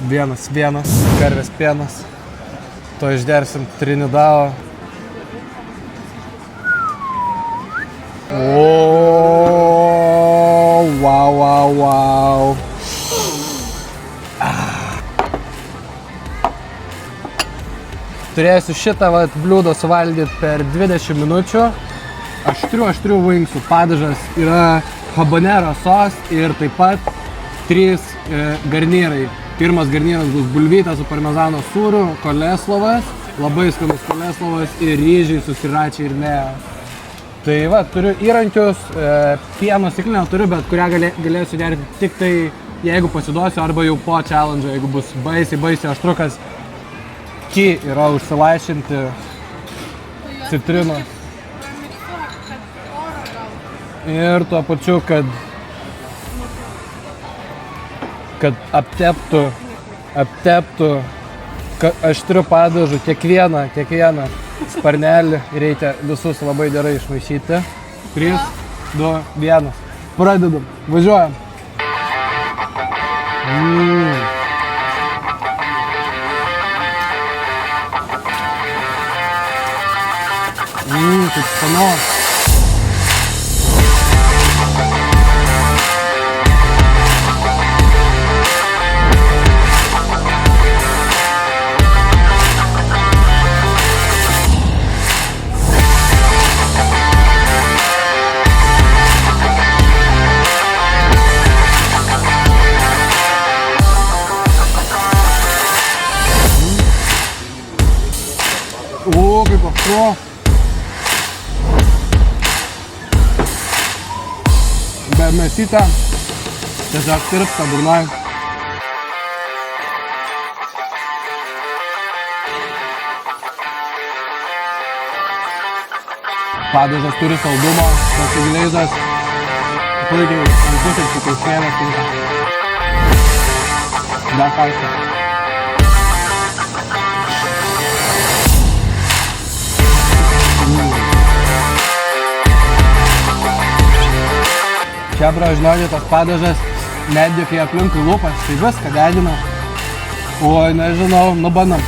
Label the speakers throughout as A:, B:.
A: 1-1, karvės pienas. To išdersim Trinidado. O, wow. Turėsiu šitą bliūdą suvalgyti per 20 minučių. Aštrių vingsų padažas yra habanero sos ir taip pat 3 garnyrai. Pirmas garnyras bus bulvytė su parmezano sūriu, koleslovas, labai skanus koleslovas ir ryžiai su siračiai ir ne. Tai turiu įrankius, pieno stiklinę turiu, bet kurią galėsiu gerti tik tai, jeigu pasiduosiu, arba jau po challenge, jeigu bus baisiai aštrukas. Ki yra užsilaišinti citrinos. Ir tuo pačiu, kad apteptų aštrių padažų kiekvieną sparnelį, reikia visus labai gerai išmaišyti. 3, 2, 1. Pradedam. Važiuojam. Kaip skanu. O, kaip aštru. Be mėsytę, tiesiog tirpsta burnoj. Padažas turi saldumą, pasigleizas, puikiai ant pusės su kiaušinienės tinka. Dar karštą. Čebra, žinokit, tas padažas, netgi kai aplinkui lūpas, tai viską degina. Oi, nežinau, nubandom.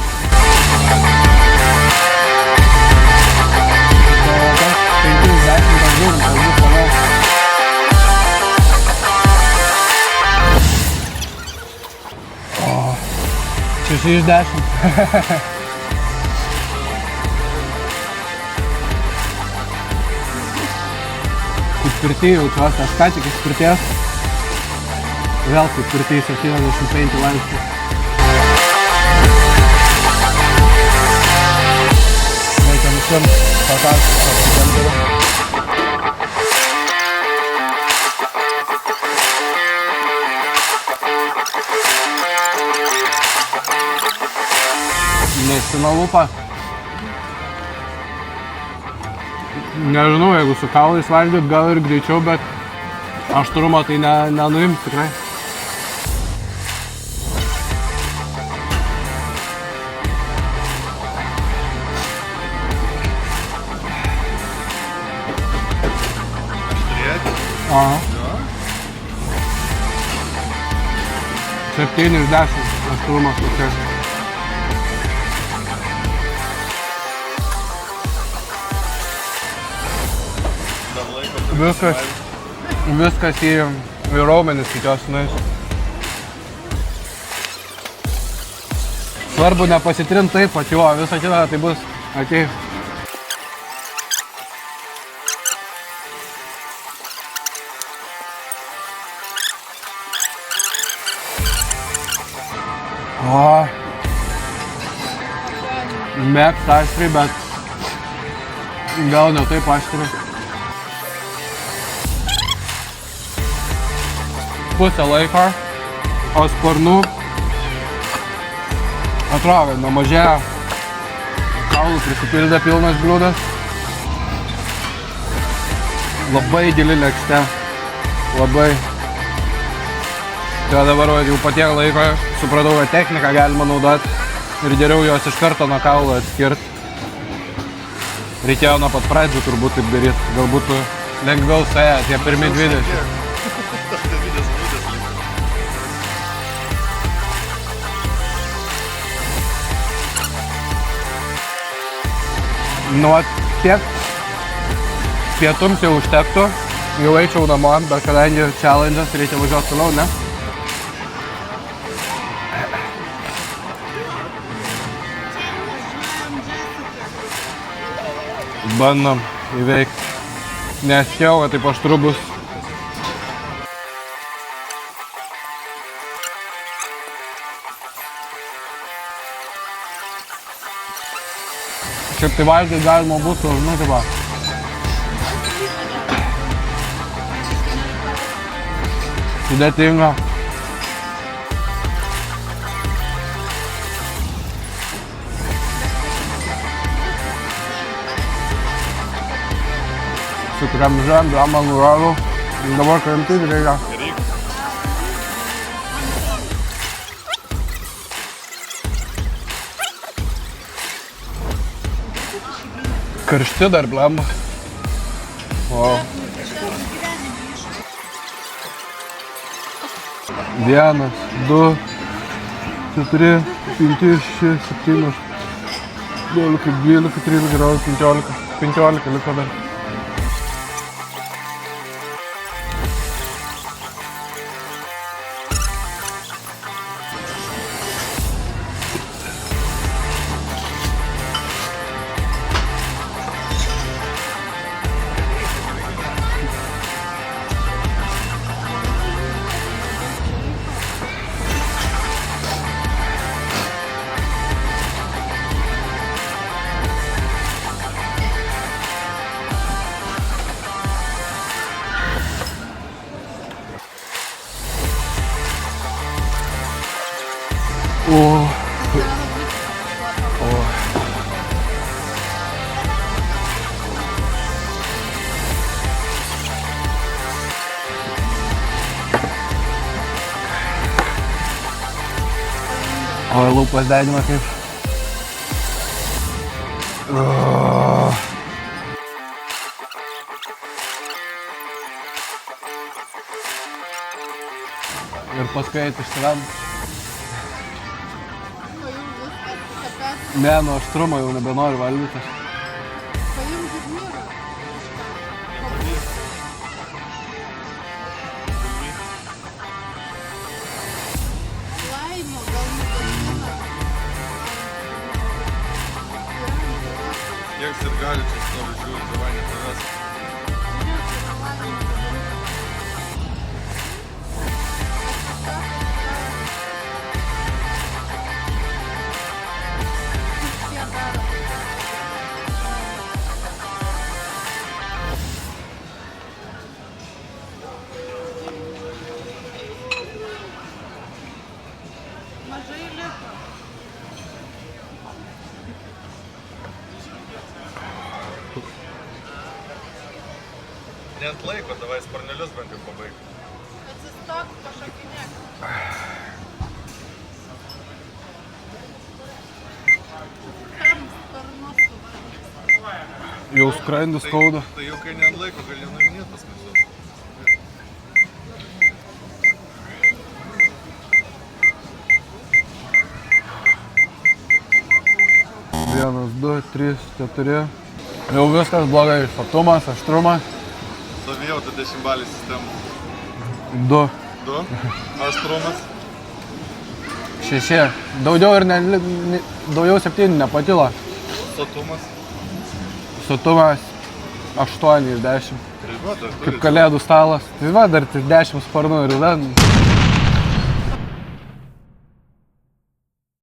A: O, 6 iš 10. Kaip pirty jaučiuosi, aš ką tik iš pirties, vėl kaip pirty 75 laipsnių. Reikia visiem patarti, kad turiu. Mėsina lūpa. Nežinau, jeigu su kaulais valgyt, gal ir greičiau, bet aštrumo tai nenuims tikrai.
B: Aštrėti?
A: Aha. 7 iš 10 aštrumas tokia. Viskas į raumenis tikiuosi nueis. Svarbu nepasitrint taip pat, jo, visą kitą tai bus ateis. O, mėgsta aštriai, bet gal ne taip aštriai. Pusę laiko, o sparnų atrodo, nemažėja, kaulų prisipildė pilnas bliūdas. Labai gili lėkšte, labai. Tai dabar jau po tiek laiko supratau, kad techniką galima naudoti ir geriau jos iš karto nuo kaulų atskirti. Reikėjo nuo pat pradžių turbūt taip daryti, galbūt lengviau suėjo tie pirmi 20. Nu, tiek pietums jau užtektų, jau eičiau namo, bet kadangi challenge'as reikia važiuoti toliau, ne? Bandom įveikti, nes jau, kad taip aštru bus. Šiaip tai valgyti galima būtų, nu, taip va. Sudėtinga. Su kremžem, drama nurarų. Dabar kremtyti reikia. Karšti dar blemba. O. 1, 2, 4, 5, 6, 7, 11, 12, 13, 14, 15 liko dar. O lūpas dedima kaip. Ir paskui eiti išsivedus. Ne, nuo aštrumo jau nebenoriu valgyti.
B: Kiek sirgalių čia stovi, žiūri, davai nepraras.
C: Mažai liko.
B: Net laiko, davai sparnelius bent jau pabaig.
C: Atsistok, pašokinėk. Kam sparnus suvalgys?
A: Jau skrandį skauda.
B: Tai jau kai net laiko, gali nuiminėt tas mėsos.
A: Vienas, 2, 3, 4. Jau viskas blogai. Šlaptumas, aštrumas.
B: Savijauta 10 balį sistemą.
A: 2.
B: 2. Aštrumas.
A: 6. Daugiau ir daugiau 7 nepatilo.
B: Sotumas.
A: Sotumas 8 iš 10.
B: Tai va, dar
A: Kaip kalėdų stalas. Tai va, dar 10 sparnų ir dar